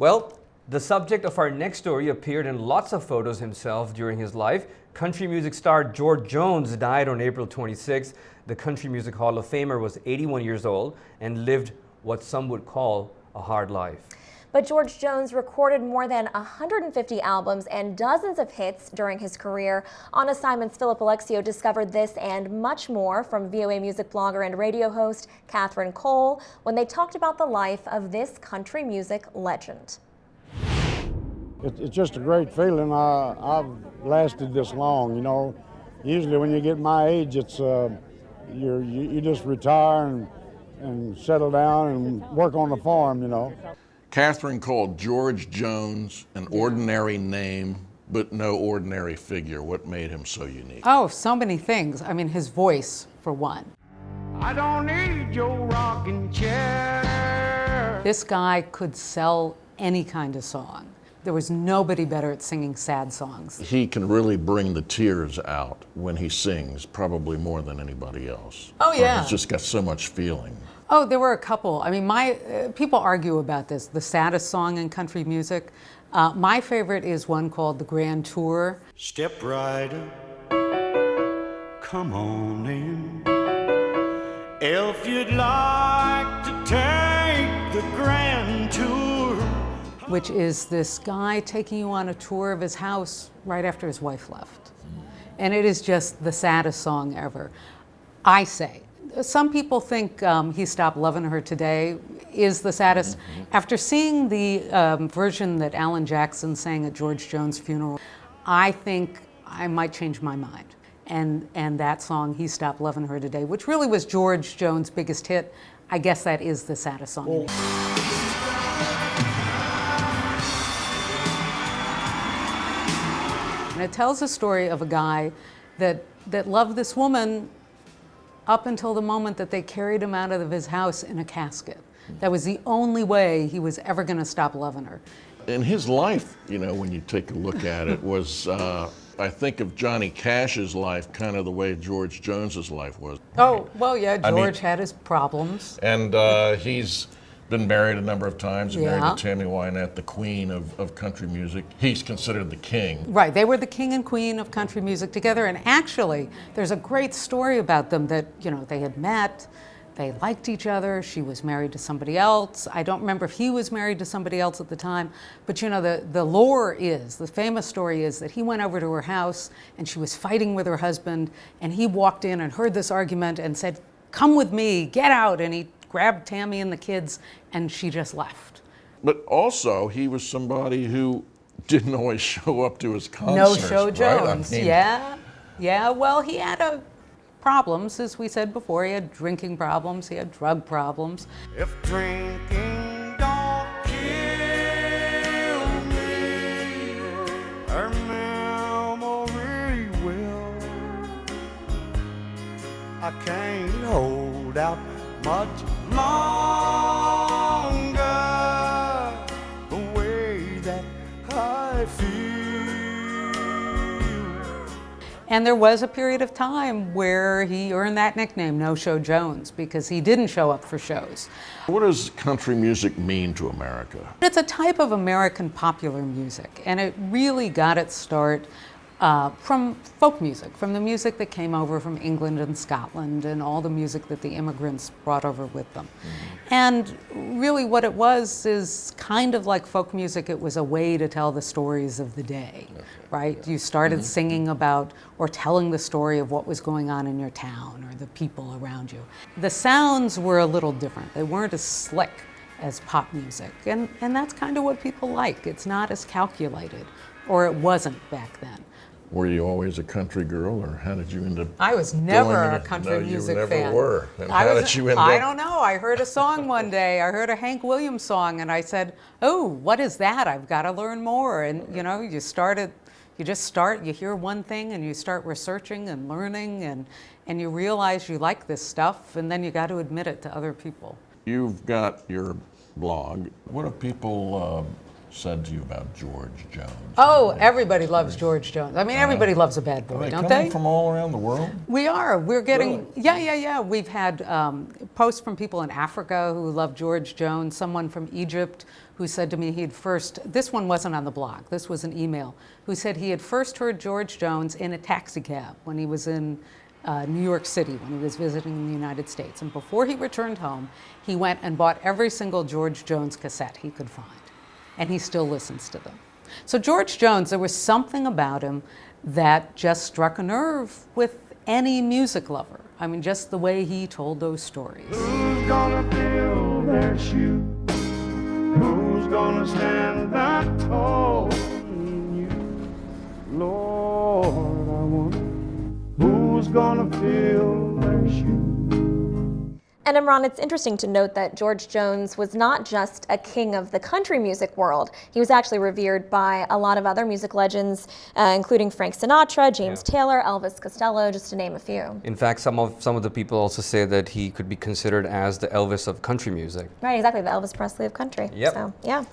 Well, the subject of our next story appeared in lots of photos himself during his life. Country music star George Jones died on April 26. The Country Music Hall of Famer was 81 years old and lived what some would call a hard life. But George Jones recorded more than 150 albums and dozens of hits during his career. On Assignment's Philip Alexiou discovered this and much more from VOA music blogger and radio host Katherine Cole when they talked about the life of this country music legend. It's just a great feeling. I've lasted this long, you know. Usually when you get my age, it's you just retire and settle down and work on the farm, you know. Katherine Cole, George Jones, an ordinary name, but no ordinary figure. What made him so unique? Oh, so many things. I mean, his voice, for one. I don't need your rocking chair. This guy could sell any kind of song. There was nobody better at singing sad songs. He can really bring the tears out when he sings, probably more than anybody else. Oh, yeah. He's just got so much feeling. Oh, there were a couple. I mean, people argue about this, the saddest song in country music. My favorite is one called The Grand Tour. Step right up, come on in. If you'd like to take the Grand Tour. Which is this guy taking you on a tour of his house right after his wife left. And it is just the saddest song ever. I say. Some people think He Stopped Lovin' Her Today is the saddest. After seeing the version that Alan Jackson sang at George Jones' funeral, I think I might change my mind. And that song, He Stopped Lovin' Her Today, which really was George Jones' biggest hit, I guess that is the saddest song. And it tells a story of a guy that loved this woman up until the moment that they carried him out of his house in a casket. That was the only way he was ever going to stop loving her. And his life, you know, when you take a look at it, was, I think of Johnny Cash's life kind of the way George Jones's life was. Oh, well, yeah, George had his problems. And he's been married a number of times. He's married to Tammy Wynette, the queen of country music. He's considered the king. Right, they were the king and queen of country music together. And actually, there's a great story about them that, you know, they had met, they liked each other, she was married to somebody else. I don't remember if he was married to somebody else at the time, but you know, the lore is, the famous story is that he went over to her house and she was fighting with her husband, and he walked in and heard this argument and said, "Come with me, get out," and he grabbed Tammy and the kids, and she just left. But also, he was somebody who didn't always show up to his concerts. No-show Jones, right? I mean, yeah. Well, he had problems, as we said before. He had drinking problems, he had drug problems. If drinking don't kill me, her memory will. I can't hold out much longer the way that I feel. And there was a period of time where he earned that nickname, No-Show Jones, because he didn't show up for shows. What does country music mean to America? It's a type of American popular music, and it really got its start from folk music, from the music that came over from England and Scotland and all the music that the immigrants brought over with them. And really what it was is kind of like folk music. It was a way to tell the stories of the day, right? You started singing about or telling the story of what was going on in your town or the people around you. The sounds were a little different. They weren't as slick as pop music, and that's kind of what people like. It's not as calculated, or it wasn't back then. Were you always a country girl, or how did you end up? I was never a country music fan. You never were. And how did you end up? I don't know. I heard a song one day. I heard a Hank Williams song, and I said, "Oh, what is that? I've got to learn more." And you know, you just start. You hear one thing, and you start researching and learning, and you realize you like this stuff, and then you got to admit it to other people. You've got your blog. What do people said to you about George Jones? Oh, everybody loves George Jones. I mean, everybody loves a bad boy, Are they don't coming they? from all around the world? We are. We're getting, yeah. We've had posts from people in Africa who love George Jones, someone from Egypt who said to me this one wasn't on the blog, this was an email, who said he had first heard George Jones in a taxi cab when he was in New York City, when he was visiting the United States. And before he returned home, he went and bought every single George Jones cassette he could find. And he still listens to them. So George Jones, there was something about him that just struck a nerve with any music lover. I mean, just the way he told those stories. Who's gonna fill their shoes? Who's gonna stand that tall in you? Lord, I wonder who's gonna fill their shoes? And Imran, it's interesting to note that George Jones was not just a king of the country music world. He was actually revered by a lot of other music legends, including Frank Sinatra, James Taylor, Elvis Costello, just to name a few. In fact, some of the people also say that he could be considered as the Elvis of country music. Right, exactly, the Elvis Presley of country. Yep. So, yeah.